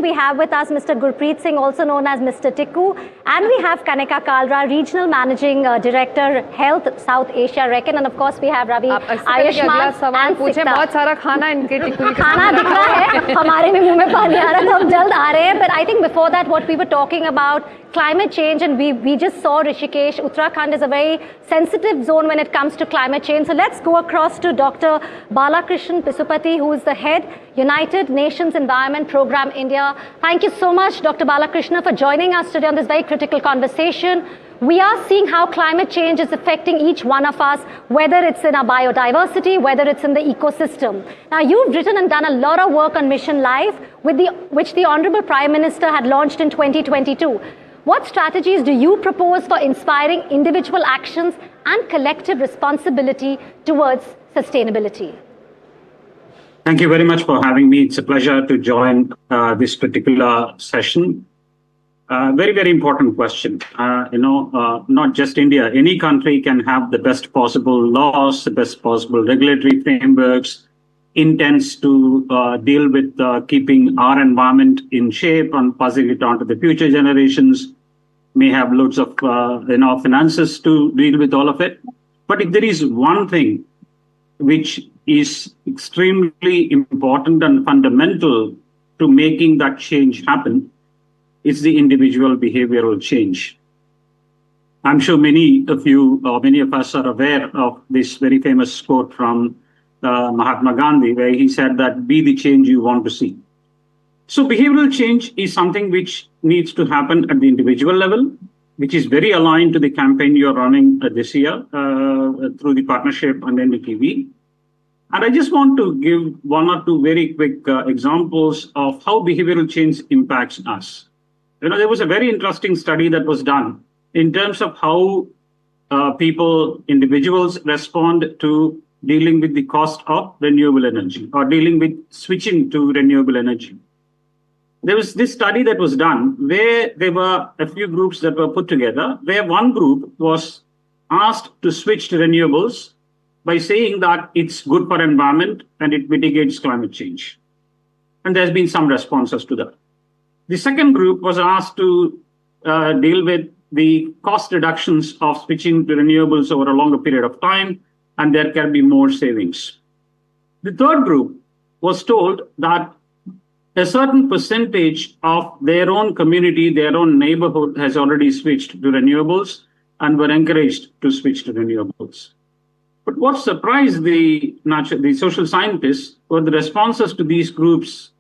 We have with us Mr. Gurpreet Singh, also known as Mr. Tikku, and we have Kanika Kalra, Regional Managing Director, Health South Asia Recon, and of course we have Ravi Ayushman and Sikta. बहुत सारा खाना इनके टिक्कू खाना दिख रहा है, हमारे भी मुंह में पानी आ रहा है, तो हम जल्द आ रहे हैं. But I think before that, what we were talking about climate change, and we just saw Rishikesh. Uttarakhand is a very sensitive zone when it comes to climate change. So let's go across to Dr. Balakrishnan Pisupati, who is the head, United Nations Environment Program India. Thank you so much, Dr. Balakrishna, for joining us today on this very critical conversation. We are seeing how climate change is affecting each one of us, whether it's in our biodiversity, whether it's in the ecosystem. Now, you've written and done a lot of work on Mission Life, which the Honorable Prime Minister had launched in 2022. What strategies do you propose for inspiring individual actions and collective responsibility towards sustainability? Thank you very much for having me. It's a pleasure to join this particular session. Very, very important question. Not just India, any country can have the best possible laws, the best possible regulatory frameworks, intends to deal with keeping our environment in shape and passing it on to the future generations, may have loads of finances to deal with all of it. But if there is one thing which is extremely important and fundamental to making that change happen, it's the individual behavioral change. I'm sure many of you, or many of us, are aware of this very famous quote from Mahatma Gandhi, where he said that be the change you want to see. So behavioral change is something which needs to happen at the individual level, which is very aligned to the campaign you're running this year through the partnership on NDTV. And I just want to give one or two very quick examples of how behavioral change impacts us. There was a very interesting study that was done in terms of how individuals respond to dealing with the cost of renewable energy or dealing with switching to renewable energy. There was this study that was done where there were a few groups that were put together, where one group was asked to switch to renewables by saying that it's good for environment and it mitigates climate change. And there's been some responses to that. The second group was asked to deal with the cost reductions of switching to renewables over a longer period of time, and there can be more savings. The third group was told that a certain percentage of their own community, their own neighborhood has already switched to renewables and were encouraged to switch to renewables. But what surprised the social scientists were the responses to these groups,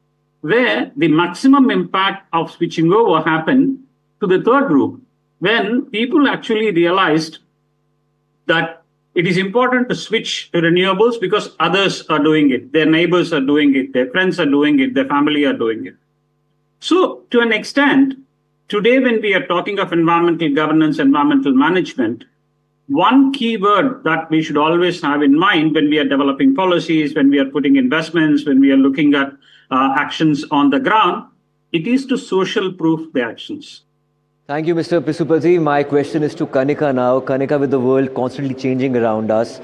where the maximum impact of switching over happened to the third group, when people actually realized that it is important to switch to renewables because others are doing it, their neighbors are doing it, their friends are doing it, their family are doing it. So to an extent, today when we are talking of environmental governance, environmental management, one key word that we should always have in mind when we are developing policies, when we are putting investments, when we are looking at actions on the ground, it is to social proof the actions. Thank you, Mr. Pisupati. My question is to Kanika now. Kanika, with the world constantly changing around us,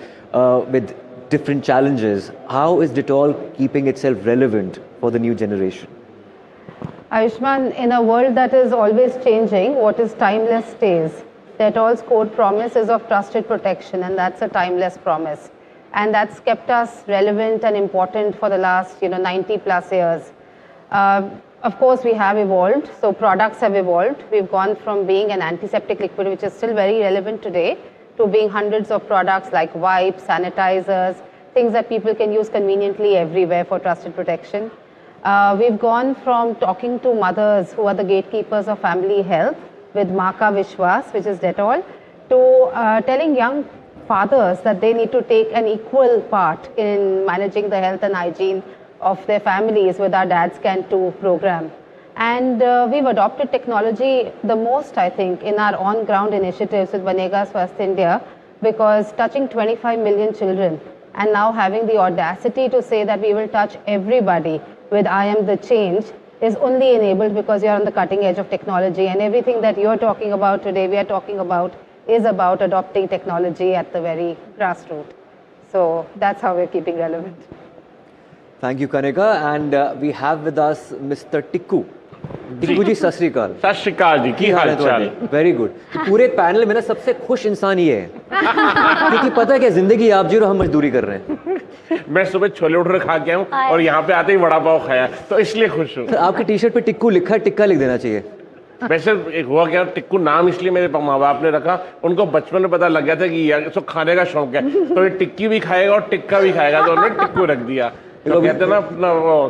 with different challenges, how is Dettol keeping itself relevant for the new generation? Ayushman, in a world that is always changing, what is timeless stays. Dettol's core promise is of trusted protection, and that's a timeless promise. And that's kept us relevant and important for the last 90 plus years. Of course, we have evolved, so products have evolved. We've gone from being an antiseptic liquid, which is still very relevant today, to being hundreds of products like wipes, sanitizers, things that people can use conveniently everywhere for trusted protection. We've gone from talking to mothers who are the gatekeepers of family health with Maa Ka Vishwas, which is Dettol, to telling young fathers that they need to take an equal part in managing the health and hygiene of their families with our Dads Can Too program. And we've adopted technology the most, I think, in our on-ground initiatives with Banega Swasth India, because touching 25 million children and now having the audacity to say that we will touch everybody with I Am the Change is only enabled because you're on the cutting edge of technology, and everything that you're talking about today, we are talking about, is about adopting technology at the very grassroots. So that's how we're keeping relevant. Thank you, Kanika. And we have with us Mr. Tikku. Tikku जी सत श्री अकाल। सत श्री अकाल जी, की हाल चाल? Very good. पूरे panel में ना सबसे खुश इंसान ये है क्योंकि पता है कि जिंदगी आप जी और हम मजदूरी कर रहे हैं। मैं सुबह छोले भटूरे खा के हूँ और यहाँ पे आते ही वड़ा पाव खाया, तो इसलिए खुश हूँ। सर आपकी टी शर्ट पे टिक्कू लिखा है, टिक्का लिख देना चाहिए। वैसे एक हुआ क्या, टिक्कू नाम इसलिए मेरे माँ बाप ने रखा, उनको बचपन में पता लग गया था कि यार इसको खाने का शौक है, तो ये टिक्की भी खाएगा और टिक्का भी खाएगा, तो उन्होंने टिक्कू रख दिया। तो कहते हैं ना अपना वो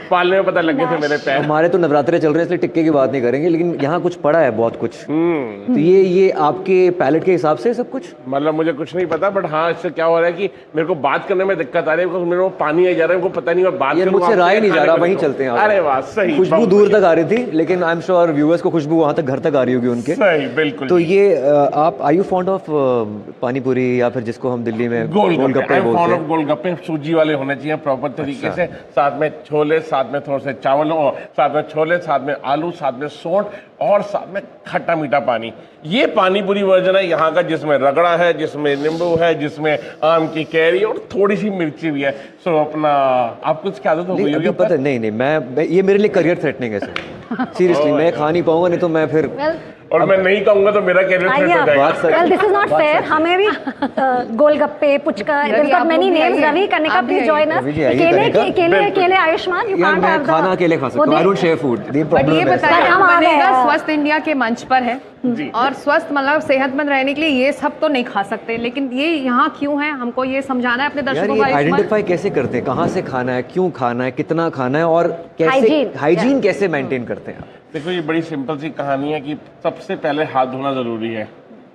पालने में पता लग गए थे मेरे पैर। हमारे तो नवरात्रे चल रहे हैं इसलिए टिक्के की बात नहीं करेंगे, लेकिन यहाँ कुछ पड़ा है बहुत कुछ। तो ये आपके पैलेट के हिसाब से सब कुछ? मतलब मुझे कुछ नहीं पता, बट हाँ इससे क्या हो रहा है कि मेरे को बात करने में दिक्कत आ रही है, बिकॉज़ मेरे को पानी आ जा रहा है, मेरे को पता नहीं मैं बात यार करूँ मुझसे राय नहीं जा रहा, वहीं चलते हैं। अरे वाह सही, खुशबू बहुत दूर बढ़िया। तक आ रही थी, लेकिन आई एम श्योर व्यूअर्स को खुशबू वहां तक घर तक आ रही होगी उनके। सही, बिल्कुल। तो ये आप आर यू फॉन्ड ऑफ पानी पूरी या फिर जिसको हम दिल्ली में गोलगप्पे बोलते फॉन्ड ऑफ हैं? गोलगप्पे सूजी वाले होने चाहिए प्रॉपर तरीके से, साथ में छोले, साथ में थोड़े से चावल हो, साथ में छोले, साथ में आलू, साथ में सोंठ और साथ में खट्टा मीठा पानी। ये पानी पूरी वर्जन है यहाँ का, जिसमें रगड़ा है, जिसमें नींबू है, जिसमें आम की कैरी और थोड़ी सी मिर्ची भी है। सो अपना आप कुछ क्या आदत हो गई होगी? पता नहीं मैं ये मेरे लिए करियर थ्रेटनिंग है सर। सीरियसली मैं खा नहीं पाऊंगा, नहीं तो मैं फिर और मैं नहीं कहूंगा तो मेरा कैरियर थ्रेट हो जाएगा। Well, this is not fair. हमें भी गोलगप्पे, puchka, there's got many names. Ravi, Kanika, please join us. Ravi ji आइए, अकेले आयुष्मान, you यार can't मैं have खाना the. अकेले खा सकता हूँ, I don't share food. But ये बताइए, हम आ गए बनेगा हैं। स्वस्थ इंडिया के मंच पर है और स्वस्थ मतलब सेहतमंद रहने के लिए ये सब तो नहीं खा सकते, लेकिन ये यहाँ क्यों है, हमको ये समझाना है अपने यार दर्शकों ये को। आयुष्मान, आइडेंटिफाई कैसे करते हैं, कहाँ से खाना है, क्यों खाना है, कितना खाना है और कैसे Hygiene. हाइजीन कैसे मेंटेन करते हैं आप? देखो ये बड़ी सिंपल सी कहानी है कि सबसे पहले हाथ धोना जरूरी है,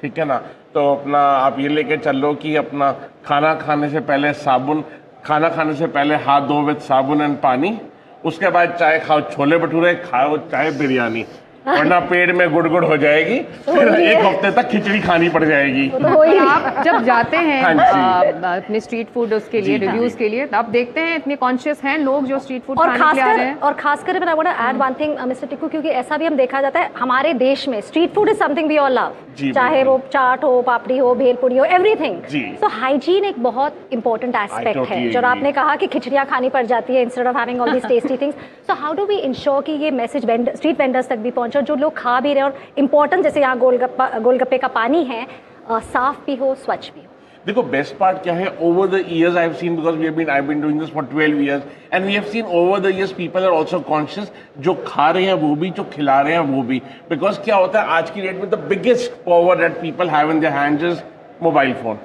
ठीक है ना। तो अपना आप ये लेके चल लो कि अपना खाना खाने से पहले साबुन, खाना खाने से पहले हाथ धो विद साबुन एंड पानी, उसके बाद चाहे खाओ छोले भटूरे, खाओ चाहे बिरयानी, वरना पेट में गुड़गुड़ हो जाएगी, फिर एक हफ्ते तक खिचड़ी खानी पड़ जाएगी। और आप जब जाते हैं हाँ जी। अपने स्ट्रीट फूड उसके लिए रिव्यूज के लिए, तो आप देखते हैं इतने कॉन्शियस हैं लोग जो स्ट्रीट फूड और खाने के लिए आ रहे हैं। खासकर मैं want to add one thing mister Tikku, क्योंकि ऐसा भी हम देखा जाता है हमारे देश में street food is something we all love, ji, चाहे वो चाट हो, पापड़ी हो, भेलपुरी हो, एवरीथिंग। जी। सो हाइजीन एक बहुत इंपॉर्टेंट एस्पेक्ट totally है। जो agree. आपने कहा कि खिचड़ियाँ खानी पड़ जाती है instead of having all these tasty things, so how do we ensure कि ये मैसेज स्ट्रीट वेंडर्स तक भी पहुंचे और जो लोग खा भी रहे हैं, और इम्पोर्टेंट जैसे यहाँ गोलगप्पे का पानी है, साफ भी हो, स्वच्छ भी हो। देखो बेस्ट पार्ट क्या है, over the years I have seen, because I been doing this for 12 years and we have seen over the years people are also conscious, जो खा रहे हैं वो भी, जो खिला रहे हैं वो भी। बिकॉज क्या होता है आज की डेट में, the biggest power that people have in their hands is mobile phone.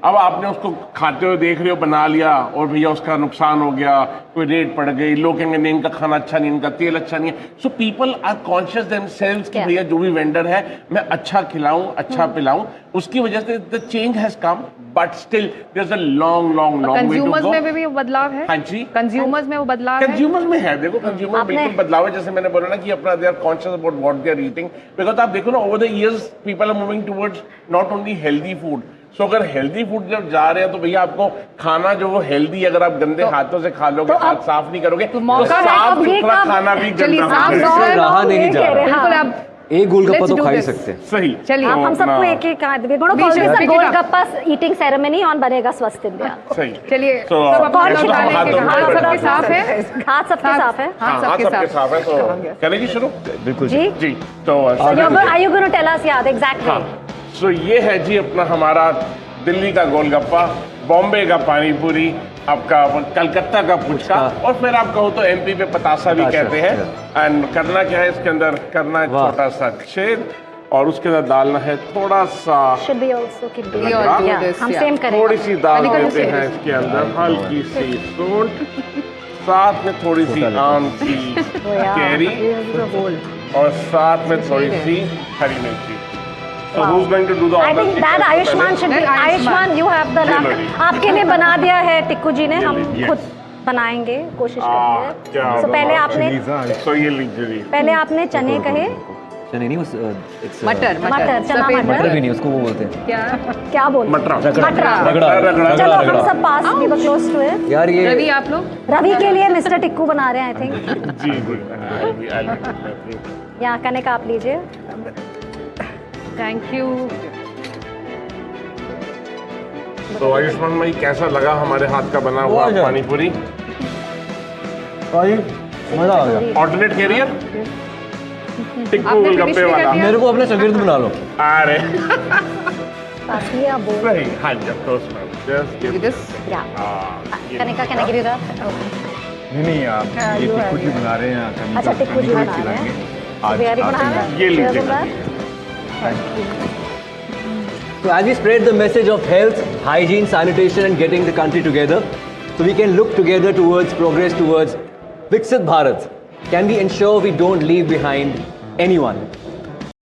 अब आपने उसको खाते हुए देख रहे हो, बना लिया और भैया उसका नुकसान हो गया, कोई रेट पड़ गई, लोग कहेंगे नहीं इनका खाना अच्छा नहीं, इनका तेल अच्छा नहीं है। So people are conscious themselves कि भैया जो भी वेंडर है मैं अच्छा खिलाऊं, अच्छा पिलाऊं। उसकी वजह से the change has come, but still there is a long long long way to consumers go. में भी वो बदलाव है। हाँ जी, कंज्यूमर्स में वो बदलाव है। कंज्यूमर्स में है। देखो कंज्यूमर बिल्कुल बदलाव है, जैसे मैंने बोला ना कि अपना they are conscious about what they are eating. Because आप देखो ना over the years people are moving towards not only healthy food. So अगर हेल्दी फूड जब जा रहे हैं तो भैया आपको खाना जो वो हेल्दी, अगर आप गंदे हाथों से खा लोगे, हाथ साफ नहीं करोगे, तो मौका है, साफ अब ये सुथरा काम- खाना भी चलिए, गंदा साफ हो सुथरा जाएगा। इससे रहा नहीं जा रहा। बिल्कुल, आप एक गोलगप्पा Let's तो do खा ही this. सकते हैं। सही। चलिए, आप हम सबको अपना- एक एक we're going to beach call में this a pick it up. Golgappa eating ceremony on बनेगा स्वस्थ इंडिया। सही। चलिए, So, सब अपना ऐसे तो लौटा हम हाथ लेंगे। धो हाथ के सबके बैठे साफ है, हाथ सबके साफ है। हाँ, हाथ सबके साफ है। तो करें जी शुरू? बिल्कुल जी जी। तो are you going to tell us याद exactly? हाँ, सो ये है जी अपना हमारा दिल्ली का गोलगप्पा, बॉम्बे का पानी पूरी, आपका कलकत्ता का पुचका, और फिर आप कहो तो एमपी पे पतासा भी पतासा, कहते हैं। एंड करना क्या है इसके अंदर, करना है वाह। छोटा सा छेद और उसके अंदर डालना है थोड़ा सा, Should be also can be. We all do Yeah, this, हम yeah. सेम करेंगे। थोड़ी सी दाल Medical देते हैं service. इसके अंदर, हल्की सी सूंठ, साथ में थोड़ी सी आम की कैरी और साथ में थोड़ी सी हरी मिर्ची। So who's going to do the I honors? think that Ayushman should be. Then Ayushman. Ayushman, you have the luck. चलो जी। आपके लिए बना दिया है टिक्कू जी ने, हम Yes. खुद बनाएंगे, कोशिश क्या करते हैं। So पहले बात आपने So ये लीजिए जी। पहले आपने चने कहे, चने नहीं, it's मटर मटर, चना सफेद मटर। मटर भी नहीं, उसको वो बोलते हैं क्या क्या बोल मटरा। मटरा। रगड़ा। चलो हम सब पास भी क्लोज टू इट। यार। ये रवि, आप लोग रवि के लिए मिस्टर टिक्कू बना रहे हैं आई थिंक। जी जी। यहाँ कनिका आप लीजिए। Thank you. तो आयुष्मान भाई कैसा लगा हमारे हाथ का बना हुआ बहुत पानी पूरी? मजा आ गया। Alternate career? टिक्कू आपने finish गोलगप्पे भी कर वाला दिया? मेरे को अपना शागिर्द बना लो. अरे Tasmiya, bowl. सही हाँ जी of course ma'am just give With this? Yeah. ये Kanika, can I give you that? नहीं आप ये you Tikku have ji it. बना रहे हैं कनिका अच्छा, टिक्कू जी कनिका बना रहे हैं. खिलाएंगे So we are आप bana हैं. ये लीजिए So as we spread the message of health, hygiene, sanitation and getting the country together, so we can look together towards progress towards Viksit Bharat, can we ensure we don't leave behind anyone?